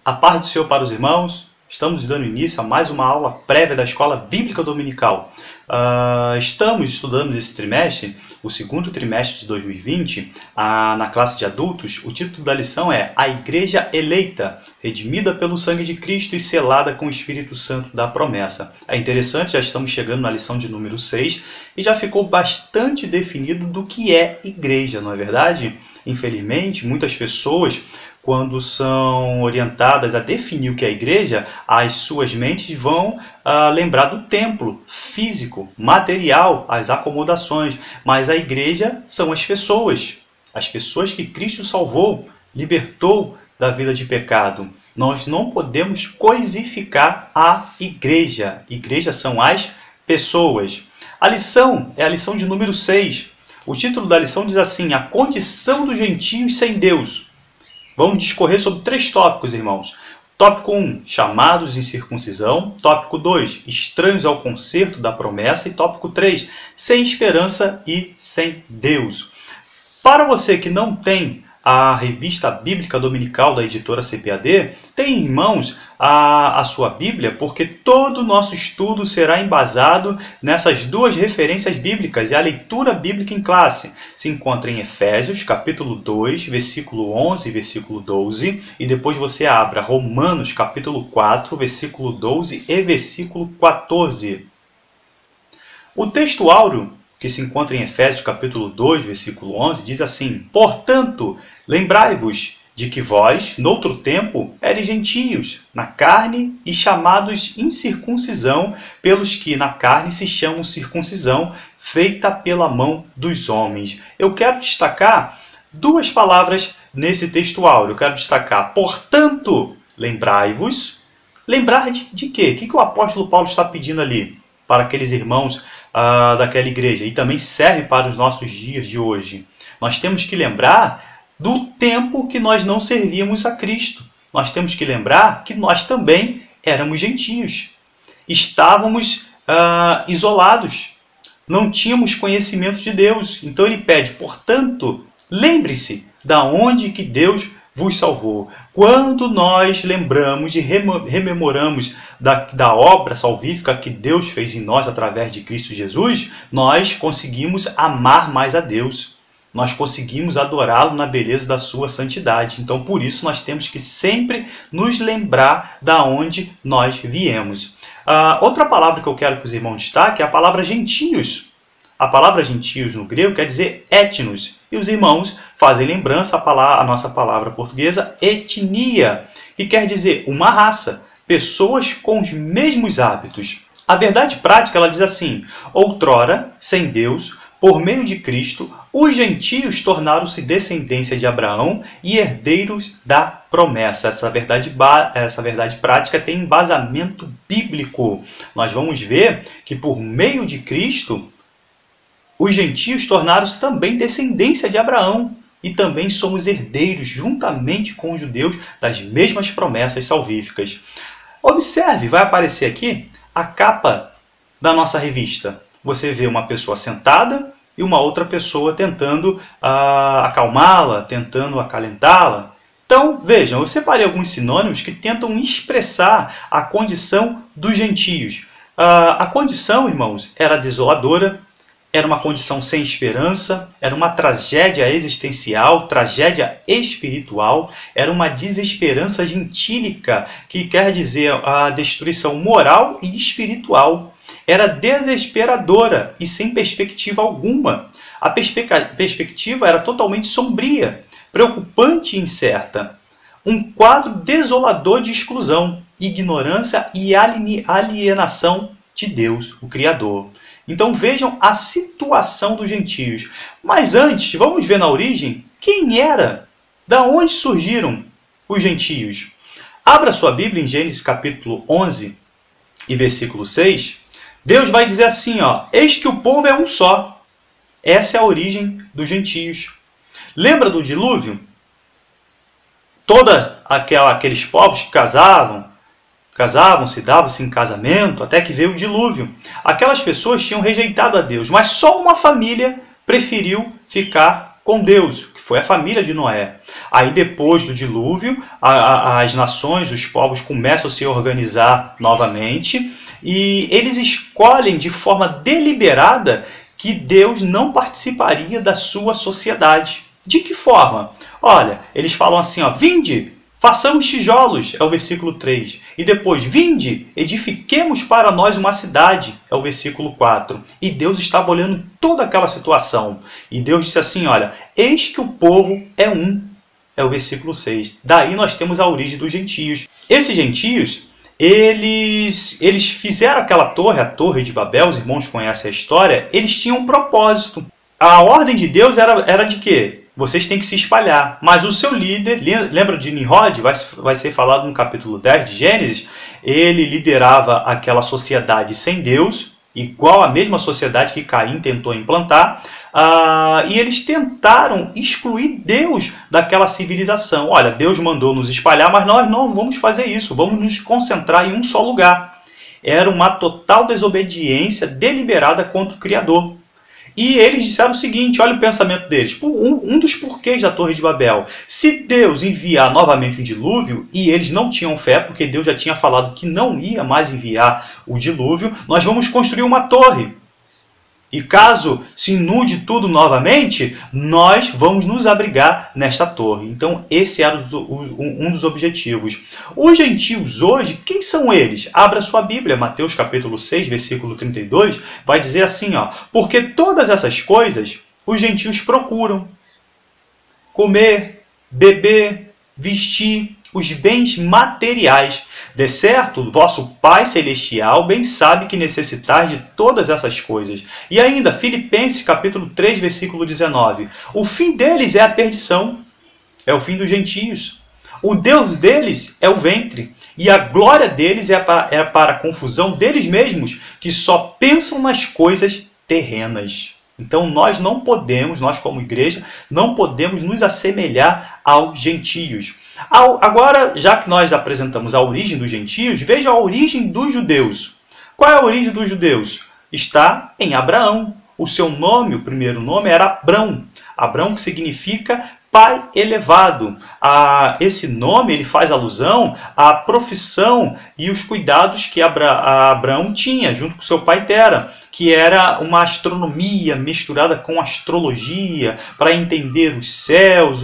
A paz do Senhor para os irmãos. Estamos dando início a mais uma aula prévia da Escola Bíblica Dominical. Estamos estudando nesse trimestre, o segundo trimestre de 2020, na classe de adultos. O título da lição é A Igreja Eleita, redimida pelo sangue de Cristo e selada com o Espírito Santo da promessa. É interessante, já estamos chegando na lição de número 6 e já ficou bastante definido do que é igreja, não é verdade? Infelizmente, muitas pessoas, quando são orientadas a definir o que é a igreja, as suas mentes vão lembrar do templo físico, material, as acomodações. Mas a igreja são as pessoas que Cristo salvou, libertou da vida de pecado. Nós não podemos coisificar a igreja. Igreja são as pessoas. A lição é a lição de número 6. O título da lição diz assim: a condição dos gentios sem Deus. Vamos discorrer sobre 3 tópicos, irmãos. Tópico 1, chamados em circuncisão. Tópico 2, estranhos ao concerto da promessa. E tópico 3, sem esperança e sem Deus. Para você que não tem a revista bíblica dominical da editora CPAD, tem em mãos a sua Bíblia, porque todo o nosso estudo será embasado nessas 2 referências bíblicas, e a leitura bíblica em classe se encontra em Efésios, capítulo 2, versículo 11 e versículo 12, e depois você abra Romanos, capítulo 4, versículo 12 e versículo 14. O texto áureo que se encontra em Efésios capítulo 2, versículo 11, diz assim: portanto, lembrai-vos de que vós, noutro tempo, eres gentios, na carne, e chamados incircuncisão, pelos que na carne se chamam circuncisão, feita pela mão dos homens. Eu quero destacar 2 palavras nesse texto áureo. Eu quero destacar, portanto, lembrai-vos. Lembrar de quê? O que o apóstolo Paulo está pedindo ali para aqueles irmãos daquela igreja? E também serve para os nossos dias de hoje. Nós temos que lembrar do tempo que nós não servíamos a Cristo. Nós temos que lembrar que nós também éramos gentios. Estávamos isolados. Não tínhamos conhecimento de Deus. Então ele pede, portanto, lembre-se da onde que Deus vos salvou. Quando nós lembramos e rememoramos da obra salvífica que Deus fez em nós através de Cristo Jesus, nós conseguimos amar mais a Deus. Nós conseguimos adorá-lo na beleza da sua santidade. Então, por isso, nós temos que sempre nos lembrar da onde nós viemos. Outra palavra que eu quero que os irmãos destaquem é a palavra gentios. A palavra gentios no grego quer dizer etnos. E os irmãos fazem lembrança à nossa palavra portuguesa etnia, que quer dizer uma raça, pessoas com os mesmos hábitos. A verdade prática, ela diz assim: outrora, sem Deus, por meio de Cristo, os gentios tornaram-se descendência de Abraão e herdeiros da promessa. Essa verdade prática tem embasamento bíblico. Nós vamos ver que por meio de Cristo, os gentios tornaram-se também descendência de Abraão e também somos herdeiros, juntamente com os judeus, das mesmas promessas salvíficas. Observe, vai aparecer aqui a capa da nossa revista. Você vê uma pessoa sentada e uma outra pessoa tentando acalmá-la, tentando acalentá-la. Então, vejam, eu separei alguns sinônimos que tentam expressar a condição dos gentios. A condição, irmãos, era desoladora, era uma condição sem esperança, era uma tragédia existencial, tragédia espiritual, era uma desesperança gentílica, que quer dizer a destruição moral e espiritual. Era desesperadora e sem perspectiva alguma. A perspectiva era totalmente sombria, preocupante e incerta. Um quadro desolador de exclusão, ignorância e alienação de Deus, o Criador. Então vejam a situação dos gentios. Mas antes, vamos ver na origem quem era, da onde surgiram os gentios. Abra sua Bíblia em Gênesis capítulo 11 e versículo 6. Deus vai dizer assim, eis que o povo é um só. Essa é a origem dos gentios. Lembra do dilúvio? Aqueles povos que casavam-se, davam-se em casamento, até que veio o dilúvio. Aquelas pessoas tinham rejeitado a Deus, mas só uma família preferiu ficar com Deus, que foi a família de Noé. Aí depois do dilúvio, as nações, os povos começam a se organizar novamente e eles escolhem de forma deliberada que Deus não participaria da sua sociedade. De que forma? Olha, eles falam assim, ó, vinde, façamos tijolos, é o versículo 3. E depois, vinde, edifiquemos para nós uma cidade, é o versículo 4. E Deus estava olhando toda aquela situação. E Deus disse assim, olha, eis que o povo é um, é o versículo 6. Daí nós temos a origem dos gentios. Esses gentios, eles fizeram aquela torre, a Torre de Babel, os irmãos conhecem a história, eles tinham um propósito. A ordem de Deus era de quê? Vocês têm que se espalhar. Mas o seu líder, lembra de Nimrod? Vai ser falado no capítulo 10 de Gênesis. Ele liderava aquela sociedade sem Deus, igual a mesma sociedade que Caim tentou implantar. E eles tentaram excluir Deus daquela civilização. Olha, Deus mandou nos espalhar, mas nós não vamos fazer isso. Vamos nos concentrar em um só lugar. Era uma total desobediência deliberada contra o Criador. E eles disseram o seguinte, olha o pensamento deles, um dos porquês da Torre de Babel. Se Deus enviar novamente um dilúvio, e eles não tinham fé, porque Deus já tinha falado que não ia mais enviar o dilúvio, nós vamos construir uma torre. E caso se inunde tudo novamente, nós vamos nos abrigar nesta torre. Então esse era um dos objetivos. Os gentios hoje, quem são eles? Abra sua Bíblia, Mateus capítulo 6, versículo 32, vai dizer assim, ó, porque todas essas coisas os gentios procuram: comer, beber, vestir, os bens materiais. De certo, vosso Pai Celestial bem sabe que necessitais de todas essas coisas. E ainda, Filipenses capítulo 3, versículo 19. O fim deles é a perdição, é o fim dos gentios. O Deus deles é o ventre, e a glória deles é para a confusão deles mesmos, que só pensam nas coisas terrenas. Então nós não podemos, nós como igreja, não podemos nos assemelhar aos gentios. Agora, já que nós apresentamos a origem dos gentios, veja a origem dos judeus. Qual é a origem dos judeus? Está em Abraão. O seu nome, o primeiro nome, era Abrão. Abrão, que significa pai elevado. Esse nome ele faz alusão à profissão e os cuidados que Abraão tinha junto com seu pai Tera, que era uma astronomia misturada com astrologia para entender os céus,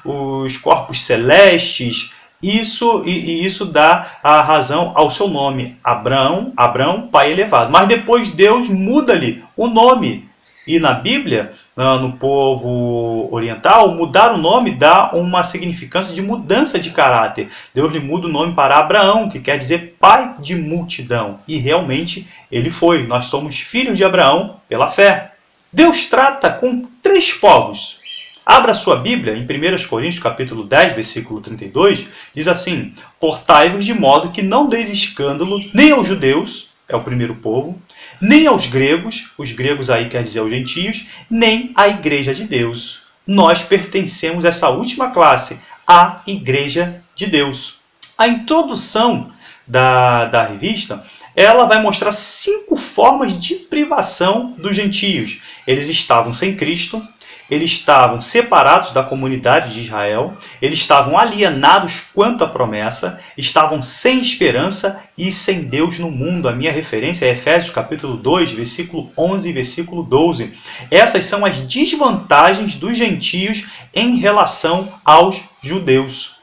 os corpos celestes. Isso dá a razão ao seu nome, Abrão, pai elevado. Mas depois Deus muda-lhe o nome. E na Bíblia, no povo oriental, mudar o nome dá uma significância de mudança de caráter. Deus lhe muda o nome para Abraão, que quer dizer pai de multidão. E realmente ele foi. Nós somos filhos de Abraão pela fé. Deus trata com 3 povos. Abra sua Bíblia em 1 Coríntios capítulo 10, versículo 32, diz assim: portai-vos de modo que não deis escândalo nem aos judeus, é o primeiro povo, nem aos gregos, os gregos aí quer dizer aos gentios, nem à igreja de Deus. Nós pertencemos a essa última classe, a igreja de Deus. A introdução da revista, ela vai mostrar 5 formas de privação dos gentios. Eles estavam sem Cristo, eles estavam separados da comunidade de Israel, eles estavam alienados quanto à promessa, estavam sem esperança e sem Deus no mundo. A minha referência é Efésios capítulo 2, versículo 11 e versículo 12. Essas são as desvantagens dos gentios em relação aos judeus.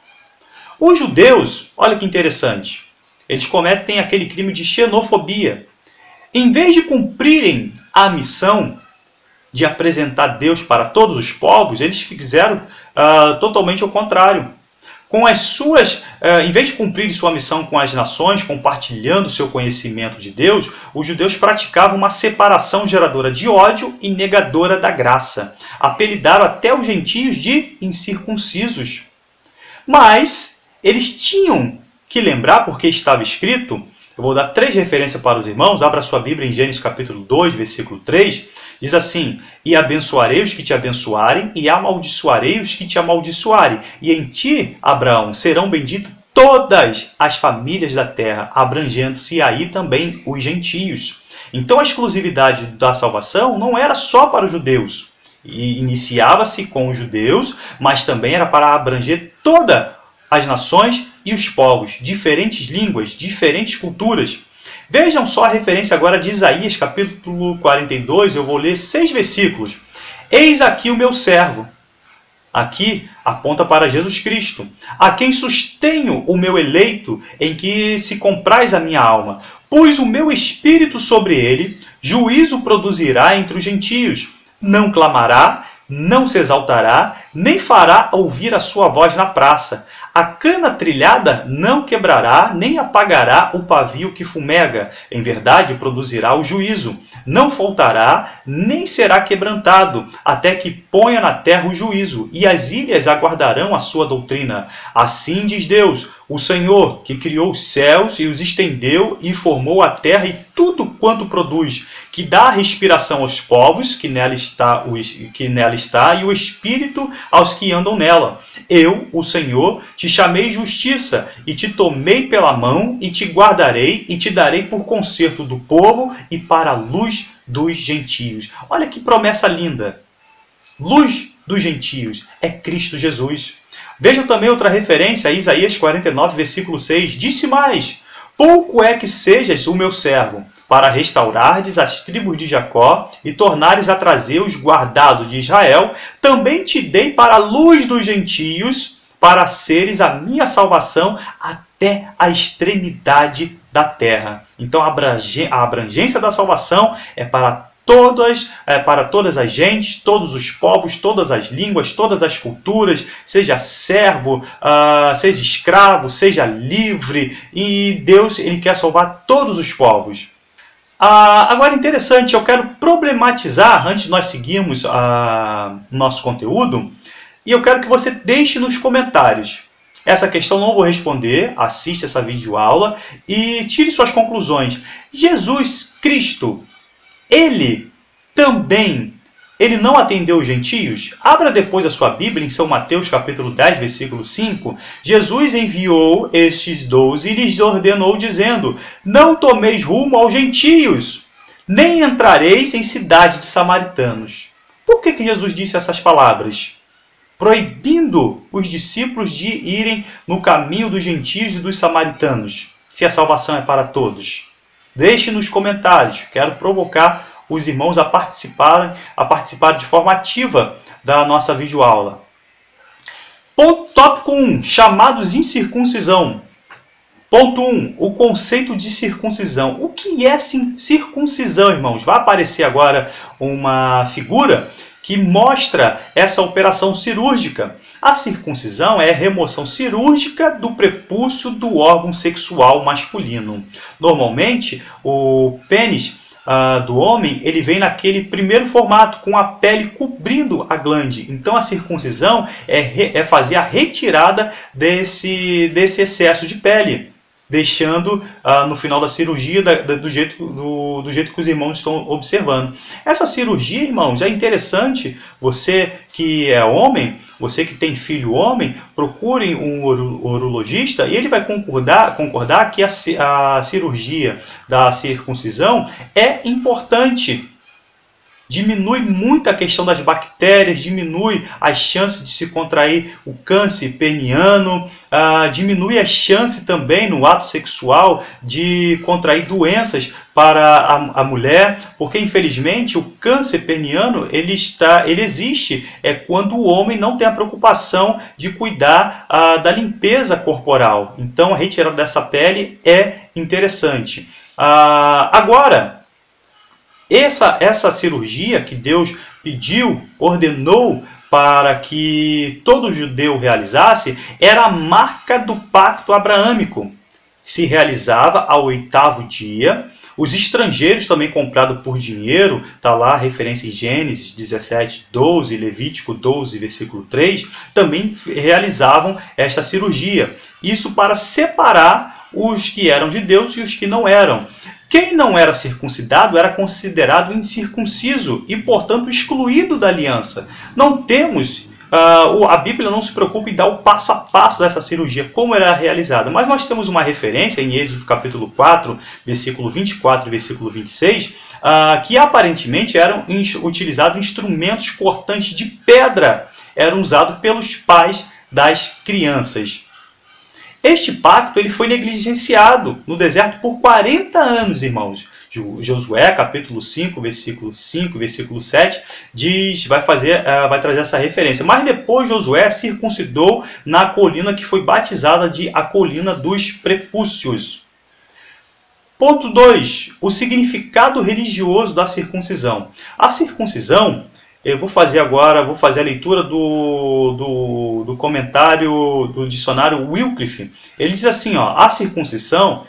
Os judeus, olha que interessante, eles cometem aquele crime de xenofobia. Em vez de cumprirem a missão de apresentar Deus para todos os povos, eles fizeram totalmente o contrário. Em vez de cumprir sua missão com as nações, compartilhando seu conhecimento de Deus, os judeus praticavam uma separação geradora de ódio e negadora da graça. Apelidaram até os gentios de incircuncisos. Mas eles tinham que lembrar, porque estava escrito, eu vou dar 3 referências para os irmãos, abra sua Bíblia em Gênesis capítulo 2, versículo 3, diz assim: e abençoarei os que te abençoarem, e amaldiçoarei os que te amaldiçoarem, e em ti, Abraão, serão benditas todas as famílias da terra, abrangendo-se aí também os gentios. Então a exclusividade da salvação não era só para os judeus, E iniciava-se com os judeus, mas também era para abranger todas as nações e os povos, diferentes línguas, diferentes culturas. Vejam só a referência agora de Isaías, capítulo 42, eu vou ler 6 versículos. Eis aqui o meu servo. Aqui aponta para Jesus Cristo, a quem sustenho o meu eleito, em que se compraz a minha alma. Pus o meu espírito sobre ele, juízo produzirá entre os gentios. Não clamará, não se exaltará, nem fará ouvir a sua voz na praça. A cana trilhada não quebrará, nem apagará o pavio que fumega. Em verdade, produzirá o juízo. Não faltará, nem será quebrantado, até que ponha na terra o juízo, e as ilhas aguardarão a sua doutrina. Assim diz Deus, o Senhor, que criou os céus e os estendeu e formou a terra e tudo quanto produz, que dá a respiração aos povos que nela está, e o espírito aos que andam nela. Eu, o Senhor, te chamei justiça, e te tomei pela mão, e te guardarei, e te darei por conserto do povo e para a luz dos gentios. Olha que promessa linda! Luz dos gentios é Cristo Jesus. Vejam também outra referência a Isaías 49, versículo 6. Disse mais, pouco é que sejas o meu servo, para restaurardes as tribos de Jacó e tornares a trazer os guardados de Israel. Também te dei para a luz dos gentios, para seres a minha salvação até a extremidade da terra. Então a abrangência da salvação é para todas as gentes, todos os povos, todas as línguas, todas as culturas, seja servo, seja escravo, seja livre, e Deus ele quer salvar todos os povos. Agora, interessante, eu quero problematizar, antes de nós seguirmos nosso conteúdo, e eu quero que você deixe nos comentários. Essa questão não vou responder, assista essa videoaula e tire suas conclusões. Jesus Cristo, ele não atendeu os gentios? Abra depois a sua Bíblia em São Mateus capítulo 10, versículo 5. Jesus enviou estes 12 e lhes ordenou, dizendo, não tomeis rumo aos gentios, nem entrareis em cidade de samaritanos. Por que Jesus disse essas palavras? Proibindo os discípulos de irem no caminho dos gentios e dos samaritanos, se a salvação é para todos. Deixe nos comentários, quero provocar os irmãos a participar de forma ativa da nossa videoaula. Tópico 1, chamados incircuncisão. Ponto 1, o conceito de circuncisão. O que é circuncisão, irmãos? Vai aparecer agora uma figura que mostra essa operação cirúrgica. A circuncisão é a remoção cirúrgica do prepúcio do órgão sexual masculino. Normalmente, o pênis do homem ele vem naquele primeiro formato, com a pele cobrindo a glande. Então, a circuncisão é fazer a retirada desse excesso de pele, deixando no final da cirurgia do jeito que os irmãos estão observando. Essa cirurgia, irmãos, é interessante. Você que é homem, você que tem filho homem, procure um urologista e ele vai concordar que a cirurgia da circuncisão é importante. Diminui muito a questão das bactérias, diminui as chances de se contrair o câncer peniano, diminui a chance também no ato sexual de contrair doenças para a mulher, porque infelizmente o câncer peniano ele existe quando o homem não tem a preocupação de cuidar da limpeza corporal. Então a retirada dessa pele é interessante. Agora, essa cirurgia que Deus ordenou para que todo judeu realizasse, era a marca do pacto abraâmico. Se realizava ao 8º dia. Os estrangeiros também comprados por dinheiro, está lá a referência em Gênesis 17, 12, Levítico 12, versículo 3, também realizavam esta cirurgia. Isso para separar os que eram de Deus e os que não eram. Quem não era circuncidado era considerado incircunciso e, portanto, excluído da aliança. Não temos a Bíblia não se preocupa em dar o passo a passo dessa cirurgia, como era realizada. Mas nós temos uma referência em Êxodo capítulo 4, versículo 24 e versículo 26, que aparentemente eram utilizados instrumentos cortantes de pedra, eram usados pelos pais das crianças. Este pacto ele foi negligenciado no deserto por 40 anos, irmãos. Josué, capítulo 5, versículo 5, versículo 7, vai trazer essa referência. Mas depois Josué circuncidou na colina que foi batizada de a colina dos prepúcios. Ponto 2. O significado religioso da circuncisão. A circuncisão, eu vou fazer a leitura do comentário do dicionário Wycliffe. Ele diz assim, a circuncisão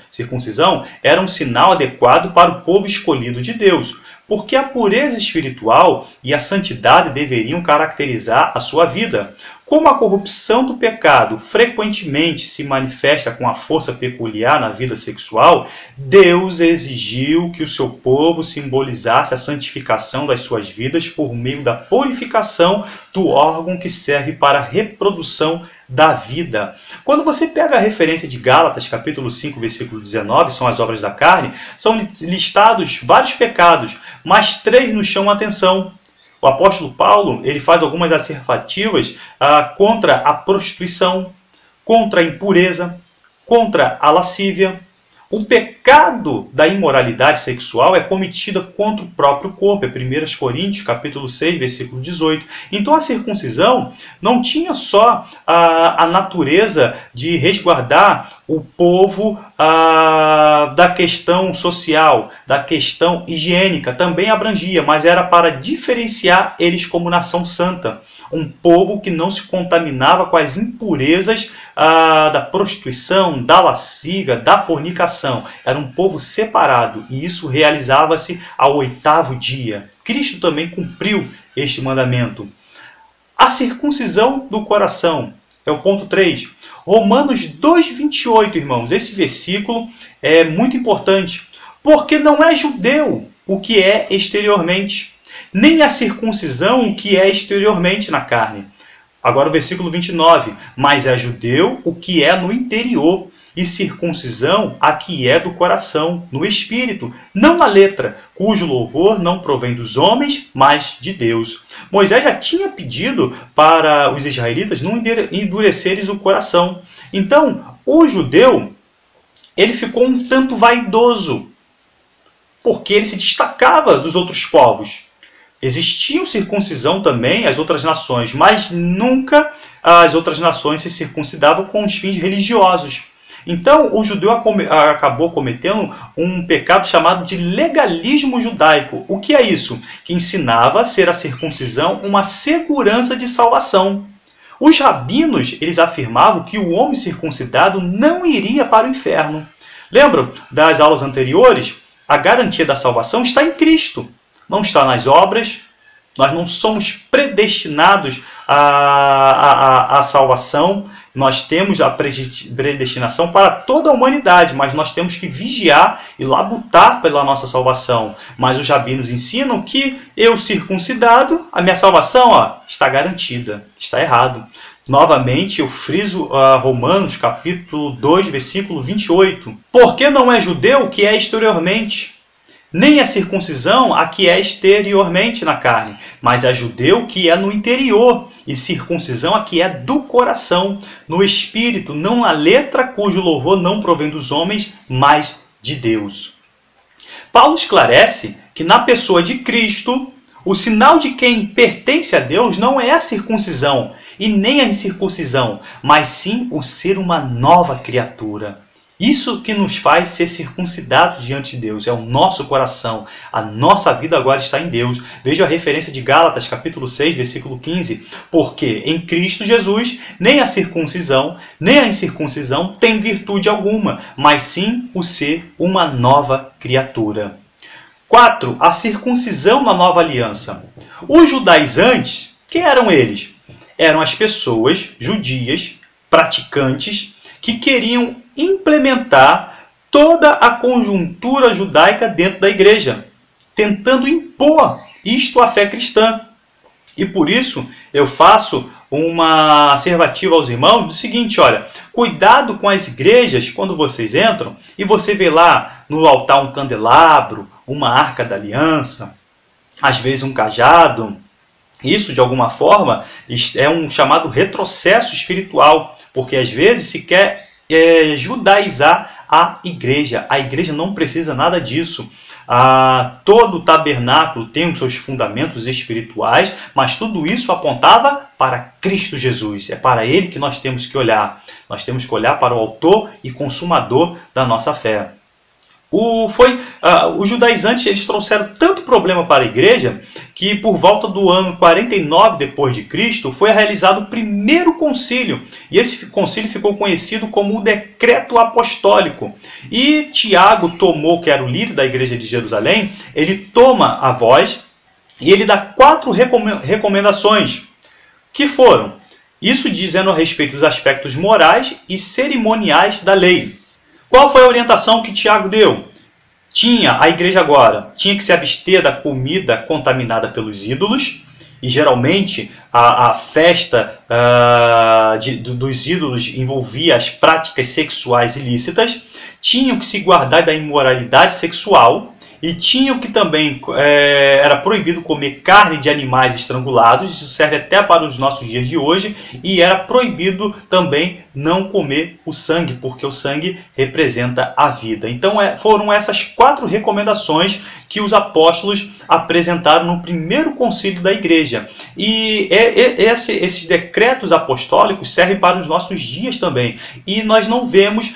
era um sinal adequado para o povo escolhido de Deus, porque a pureza espiritual e a santidade deveriam caracterizar a sua vida. Como a corrupção do pecado frequentemente se manifesta com a força peculiar na vida sexual, Deus exigiu que o seu povo simbolizasse a santificação das suas vidas por meio da purificação do órgão que serve para a reprodução da vida. Quando você pega a referência de Gálatas, capítulo 5, versículo 19, são as obras da carne, são listados vários pecados, mas 3 nos chamam a atenção. O apóstolo Paulo ele faz algumas asservativas contra a prostituição, contra a impureza, contra a lascívia. O pecado da imoralidade sexual é cometida contra o próprio corpo. É 1 Coríntios, capítulo 6, versículo 18. Então a circuncisão não tinha só a natureza de resguardar o povo da questão social, da questão higiênica. Também abrangia, mas era para diferenciar eles como nação santa. Um povo que não se contaminava com as impurezas da prostituição, da lascívia, da fornicação. Era um povo separado e isso realizava-se ao 8º dia. Cristo também cumpriu este mandamento. A circuncisão do coração é o ponto 3. Romanos 2,28, irmãos. Esse versículo é muito importante, porque não é judeu o que é exteriormente, nem a circuncisão o que é exteriormente na carne. Agora o versículo 29. Mas é judeu o que é no interior, e circuncisão a que é do coração, no espírito, não na letra, cujo louvor não provém dos homens, mas de Deus. Moisés já tinha pedido para os israelitas não endurecerem o coração. Então, o judeu, ele ficou um tanto vaidoso, porque ele se destacava dos outros povos. Existia circuncisão também as outras nações, mas nunca as outras nações se circuncidavam com os fins religiosos. Então, o judeu acabou cometendo um pecado chamado de legalismo judaico. O que é isso? Que ensinava a ser a circuncisão uma segurança de salvação. Os rabinos, eles afirmavam que o homem circuncidado não iria para o inferno. Lembram das aulas anteriores? A garantia da salvação está em Cristo. Não está nas obras. Nós não somos predestinados à salvação. Nós temos a predestinação para toda a humanidade, mas nós temos que vigiar e labutar pela nossa salvação. Mas os rabinos ensinam que eu circuncidado, a minha salvação está garantida. Está errado. Novamente, eu friso Romanos, capítulo 2, versículo 28. Porque não é judeu que é exteriormente, nem a circuncisão a que é exteriormente na carne, mas é judeu que é no interior, e circuncisão a que é do coração, no espírito, não na letra, cujo louvor não provém dos homens, mas de Deus. Paulo esclarece que na pessoa de Cristo, o sinal de quem pertence a Deus não é a circuncisão e nem a incircuncisão, mas sim o ser uma nova criatura. Isso que nos faz ser circuncidados diante de Deus, é o nosso coração. A nossa vida agora está em Deus. Veja a referência de Gálatas, capítulo 6, versículo 15. Porque em Cristo Jesus, nem a circuncisão, nem a incircuncisão tem virtude alguma, mas sim o ser uma nova criatura. 4. A circuncisão na nova aliança. Os judaizantes, quem eram eles? Eram as pessoas judias, praticantes, que queriam implementar toda a conjuntura judaica dentro da igreja, tentando impor isto à fé cristã. E por isso eu faço uma asservativa aos irmãos do seguinte, olha, cuidado com as igrejas quando vocês entram e você vê lá no altar um candelabro, uma arca da aliança, às vezes um cajado. Isso, de alguma forma, é um chamado retrocesso espiritual, porque às vezes se quer judaizar a igreja. A igreja não precisa nada disso. Todo o tabernáculo tem os seus fundamentos espirituais, mas tudo isso apontava para Cristo Jesus. É para Ele que nós temos que olhar. Nós temos que olhar para o autor e consumador da nossa fé. Os judaizantes eles trouxeram tanto problema para a igreja que por volta do ano 49 depois de Cristo foi realizado o primeiro concílio, e esse concílio ficou conhecido como o Decreto Apostólico. E Tiago tomou, que era o líder da igreja de Jerusalém, ele toma a voz e ele dá 4 recomendações, que foram, isso dizendo a respeito dos aspectos morais e cerimoniais da lei. Qual foi a orientação que Tiago deu? A igreja agora tinha que se abster da comida contaminada pelos ídolos, e geralmente a festa dos ídolos envolvia as práticas sexuais ilícitas, tinham que se guardar da imoralidade sexual, e tinham que também, era proibido comer carne de animais estrangulados, isso serve até para os nossos dias de hoje, e era proibido também não comer o sangue, porque o sangue representa a vida. Então foram essas 4 recomendações que os apóstolos apresentaram no primeiro concílio da igreja. E esses decretos apostólicos servem para os nossos dias também. E nós não vemos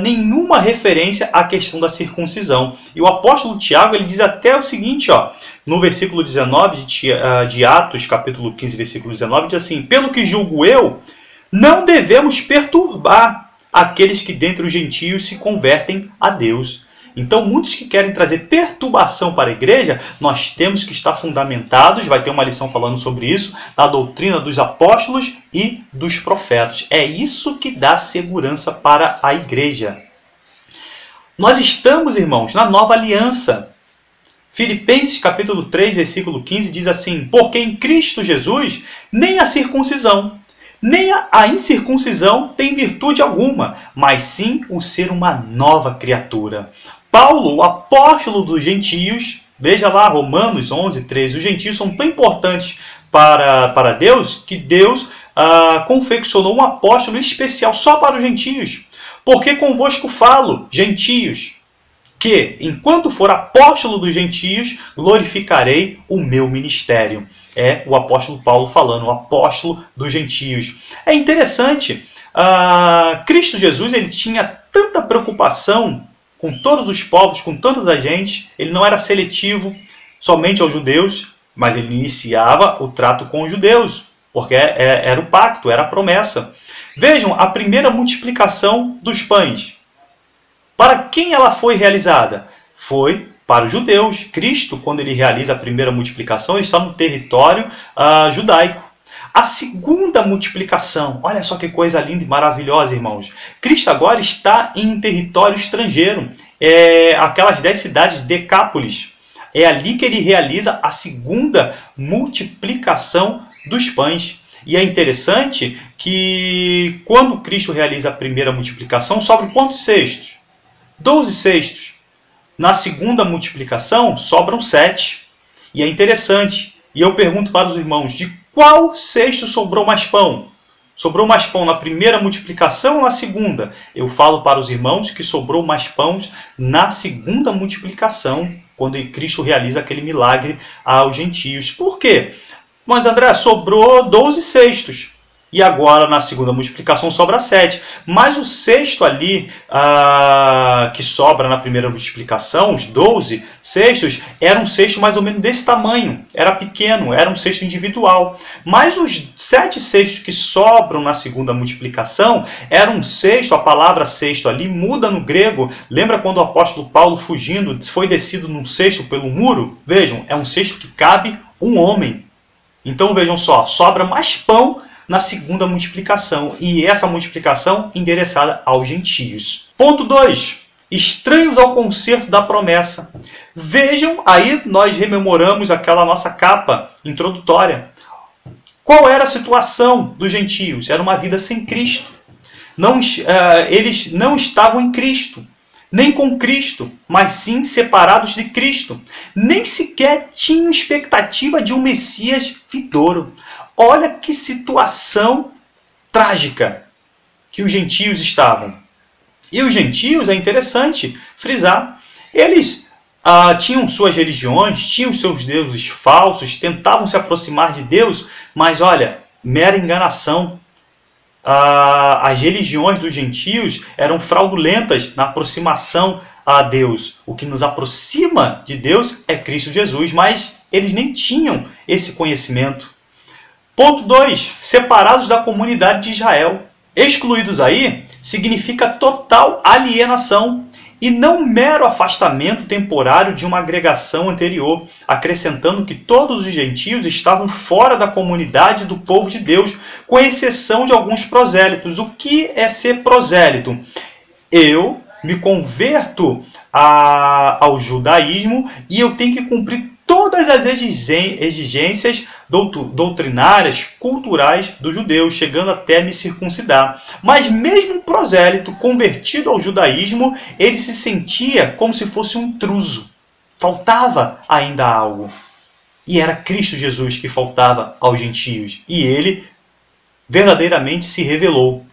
nenhuma referência à questão da circuncisão. E o apóstolo Tiago ele diz até o seguinte, no versículo 19 de Atos, capítulo 15, versículo 19, diz assim: pelo que julgo eu, não devemos perturbar aqueles que dentre os gentios se convertem a Deus. Então, muitos que querem trazer perturbação para a igreja, nós temos que estar fundamentados, vai ter uma lição falando sobre isso, na doutrina dos apóstolos e dos profetas. É isso que dá segurança para a igreja. Nós estamos, irmãos, na nova aliança. Filipenses capítulo 3, versículo 15 diz assim: porque em Cristo Jesus nem a circuncisão, nem a incircuncisão tem virtude alguma, mas sim o ser uma nova criatura. Paulo, o apóstolo dos gentios, veja lá Romanos 11, 13, os gentios são tão importantes para Deus, que Deus confeccionou um apóstolo especial só para os gentios. Porque convosco falo, gentios, que, enquanto for apóstolo dos gentios, glorificarei o meu ministério. É o apóstolo Paulo falando, o apóstolo dos gentios. É interessante, Cristo Jesus ele tinha tanta preocupação com todos os povos, com tantas agentes, ele não era seletivo somente aos judeus, mas ele iniciava o trato com os judeus, porque era o pacto, era a promessa. Vejam, a primeira multiplicação dos pães. Para quem ela foi realizada? Foi para os judeus. Cristo, quando ele realiza a primeira multiplicação, ele está no território judaico. A segunda multiplicação, olha só que coisa linda e maravilhosa, irmãos. Cristo agora está em território estrangeiro. Aquelas 10 cidades de Decápolis. É ali que ele realiza a segunda multiplicação dos pães. E é interessante que quando Cristo realiza a primeira multiplicação, sobram quantos cestos? 12 cestos. Na segunda multiplicação, sobram 7. E é interessante. E eu pergunto para os irmãos, de qual cesto sobrou mais pão? Sobrou mais pão na primeira multiplicação ou na segunda? Eu falo para os irmãos que sobrou mais pães na segunda multiplicação, quando Cristo realiza aquele milagre aos gentios. Por quê? Mas André, sobrou 12 cestos. E agora, na segunda multiplicação, sobra 7. Mas o cesto ali, que sobra na primeira multiplicação, os 12 cestos, era um cesto mais ou menos desse tamanho. Era pequeno, era um cesto individual. Mas os 7 cestos que sobram na segunda multiplicação, era um cesto, a palavra cesto ali muda no grego. Lembra quando o apóstolo Paulo, fugindo, foi descido num cesto pelo muro? Vejam, é um cesto que cabe um homem. Então vejam só, sobra mais pão na segunda multiplicação, e essa multiplicação endereçada aos gentios. Ponto 2. Estranhos ao concerto da promessa. Vejam, aí nós rememoramos aquela nossa capa introdutória. Qual era a situação dos gentios? Era uma vida sem Cristo. Eles não estavam em Cristo, nem com Cristo, mas sim separados de Cristo. Nem sequer tinham expectativa de um Messias vindouro. Olha que situação trágica que os gentios estavam. E os gentios, é interessante frisar, eles tinham suas religiões, tinham seus deuses falsos, tentavam se aproximar de Deus, mas olha, mera enganação. As religiões dos gentios eram fraudulentas na aproximação a Deus. O que nos aproxima de Deus é Cristo Jesus, mas eles nem tinham esse conhecimento. Ponto 2. Separados da comunidade de Israel. Excluídos aí significa total alienação e não mero afastamento temporário de uma agregação anterior, acrescentando que todos os gentios estavam fora da comunidade do povo de Deus, com exceção de alguns prosélitos. O que é ser prosélito? Eu me converto ao judaísmo e eu tenho que cumprir todas as exigências doutrinárias, culturais dos judeus, chegando até me circuncidar. Mas mesmo um prosélito convertido ao judaísmo, ele se sentia como se fosse um intruso. Faltava ainda algo. E era Cristo Jesus que faltava aos gentios. E ele verdadeiramente se revelou.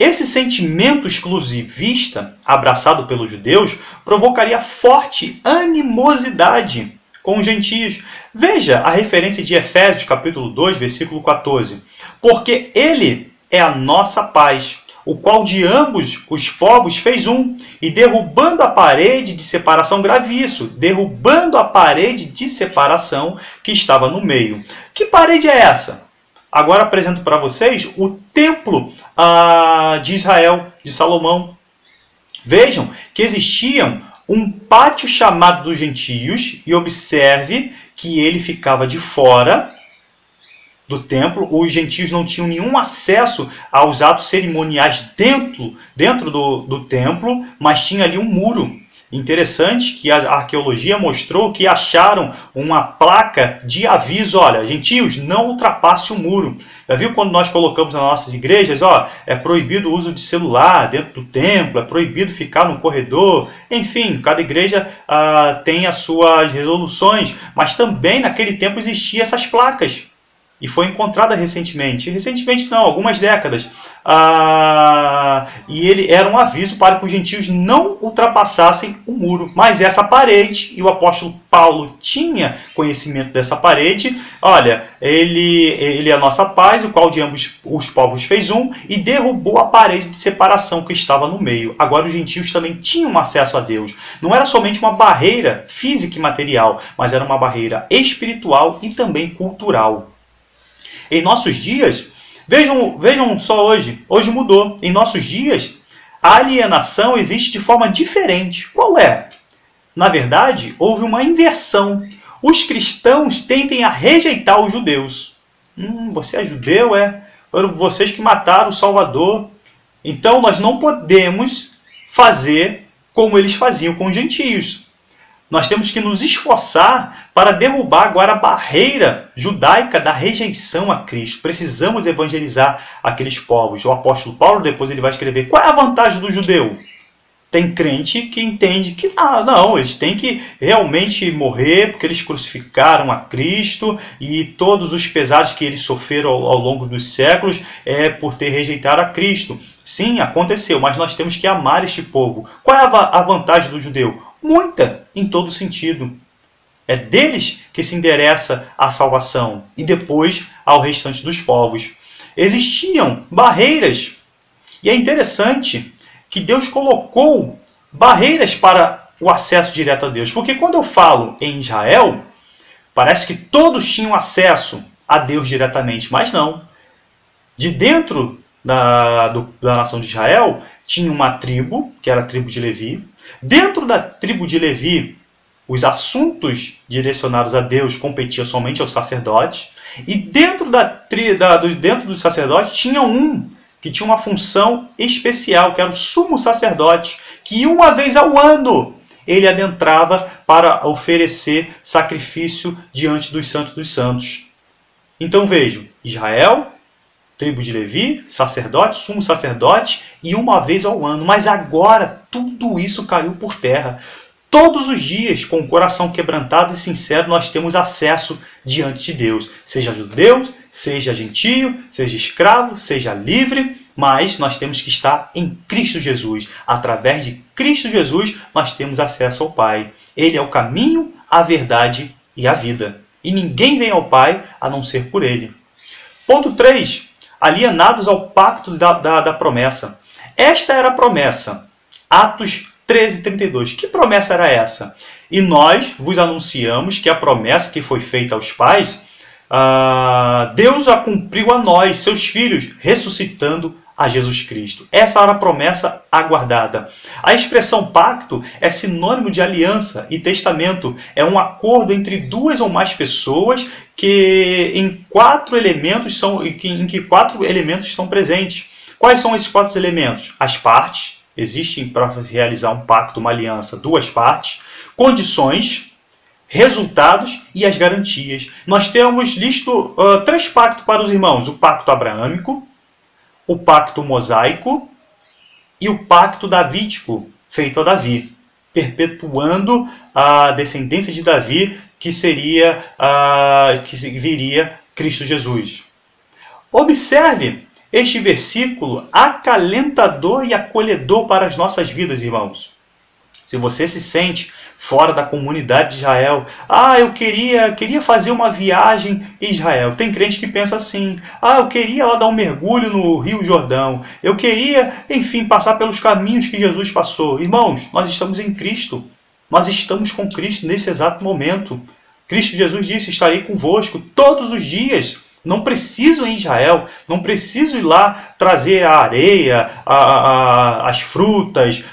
Esse sentimento exclusivista, abraçado pelos judeus, provocaria forte animosidade com os gentios. Veja a referência de Efésios, capítulo 2, versículo 14. Porque ele é a nossa paz, o qual de ambos os povos fez um, e derrubando a parede de separação, grave isso, derrubando a parede de separação que estava no meio. Que parede é essa? Agora apresento para vocês o templo de Israel, de Salomão. Vejam que existia um pátio chamado dos gentios, e observe que ele ficava de fora do templo. Os gentios não tinham nenhum acesso aos atos cerimoniais dentro do templo, mas tinha ali um muro. Interessante que a arqueologia mostrou que acharam uma placa de aviso: olha, gentios, não ultrapasse o muro. Já viu quando nós colocamos nas nossas igrejas, é proibido o uso de celular dentro do templo, é proibido ficar no corredor. Enfim, cada igreja tem as suas resoluções, mas também naquele tempo existiam essas placas. E foi encontrada recentemente. Recentemente não, algumas décadas. E ele era um aviso para que os gentios não ultrapassassem o muro. Mas essa parede, e o apóstolo Paulo tinha conhecimento dessa parede, olha, ele é a nossa paz, o qual de ambos os povos fez um, e derrubou a parede de separação que estava no meio. Agora os gentios também tinham acesso a Deus. Não era somente uma barreira física e material, mas era uma barreira espiritual e também cultural. Em nossos dias, vejam só hoje mudou. Em nossos dias, a alienação existe de forma diferente. Qual é? Na verdade, houve uma inversão. Os cristãos tendem a rejeitar os judeus. Você é judeu, é? Foram vocês que mataram o Salvador. Então nós não podemos fazer como eles faziam com os gentios. Nós temos que nos esforçar para derrubar agora a barreira judaica da rejeição a Cristo. Precisamos evangelizar aqueles povos. O apóstolo Paulo depois ele vai escrever: qual é a vantagem do judeu? Tem crente que entende que não, eles têm que realmente morrer porque eles crucificaram a Cristo e todos os pesares que eles sofreram ao longo dos séculos é por ter rejeitado a Cristo. Sim, aconteceu, mas nós temos que amar este povo. Qual é a vantagem do judeu? Muita, em todo sentido. É deles que se endereça a salvação e depois ao restante dos povos. Existiam barreiras, e é interessante que Deus colocou barreiras para o acesso direto a Deus. Porque quando eu falo em Israel, parece que todos tinham acesso a Deus diretamente, mas não. De dentro da nação de Israel, tinha uma tribo, que era a tribo de Levi. Dentro da tribo de Levi, os assuntos direcionados a Deus competiam somente aos sacerdotes. E dentro dos sacerdotes tinha um que tinha uma função especial, que era o sumo sacerdote, que uma vez ao ano ele adentrava para oferecer sacrifício diante dos santos dos santos. Então vejo Israel, tribo de Levi, sacerdote, sumo sacerdote, e uma vez ao ano. Mas agora tudo isso caiu por terra. Todos os dias, com o coração quebrantado e sincero, nós temos acesso diante de Deus. Seja judeu, seja gentio, seja escravo, seja livre, mas nós temos que estar em Cristo Jesus. Através de Cristo Jesus, nós temos acesso ao Pai. Ele é o caminho, a verdade e a vida. E ninguém vem ao Pai a não ser por Ele. Ponto 3. Alienados ao pacto da promessa. Esta era a promessa. Atos 13:32. Que promessa era essa? E nós vos anunciamos que a promessa que foi feita aos pais, Deus a cumpriu a nós, seus filhos, ressuscitando a Jesus Cristo. Essa era a promessa aguardada. A expressão pacto é sinônimo de aliança e testamento. É um acordo entre duas ou mais pessoas em que quatro elementos estão presentes. Quais são esses quatro elementos? As partes. Existem para realizar um pacto, uma aliança, duas partes. Condições, resultados e as garantias. Nós temos listo 3 pactos para os irmãos. O pacto abraâmico, o pacto mosaico e o pacto davídico, feito a Davi, perpetuando a descendência de Davi, que viria Cristo Jesus. Observe este versículo acalentador e acolhedor para as nossas vidas, irmãos. Se você se sente fora da comunidade de Israel, eu queria fazer uma viagem em Israel. Tem crente que pensa assim, eu queria lá dar um mergulho no Rio Jordão. Eu queria, enfim, passar pelos caminhos que Jesus passou. Irmãos, nós estamos em Cristo. Nós estamos com Cristo nesse exato momento. Cristo Jesus disse, estarei convosco todos os dias. Não preciso ir em Israel, não preciso ir lá trazer a areia, as frutas,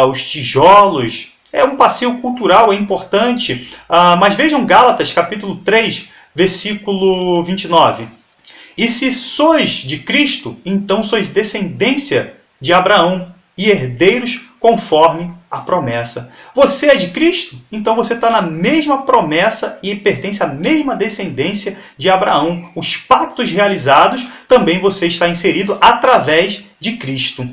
os tijolos. É um passeio cultural, é importante. Mas vejam Gálatas, capítulo 3, versículo 29. E se sois de Cristo, então sois descendência de Abraão e herdeiros conforme a promessa. Você é de Cristo? Então você está na mesma promessa e pertence à mesma descendência de Abraão. Os pactos realizados, também você está inserido através de Cristo.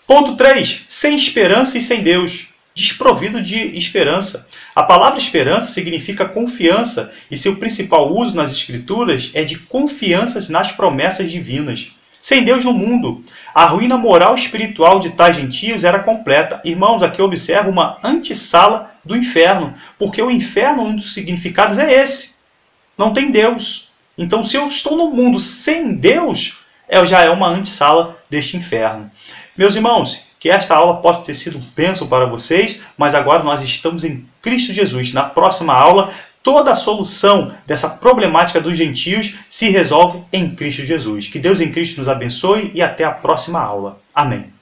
Ponto 3. Sem esperança e sem Deus. Desprovido de esperança. A palavra esperança significa confiança, e seu principal uso nas Escrituras é de confianças nas promessas divinas. Sem Deus no mundo, a ruína moral e espiritual de tais gentios era completa. Irmãos, aqui eu observo uma antessala do inferno, porque o inferno, um dos significados é esse. Não tem Deus. Então, se eu estou no mundo sem Deus, já é uma antessala deste inferno. Meus irmãos, que esta aula pode ter sido bênção para vocês, mas agora nós estamos em Cristo Jesus. Na próxima aula, toda a solução dessa problemática dos gentios se resolve em Cristo Jesus. Que Deus em Cristo nos abençoe e até a próxima aula. Amém.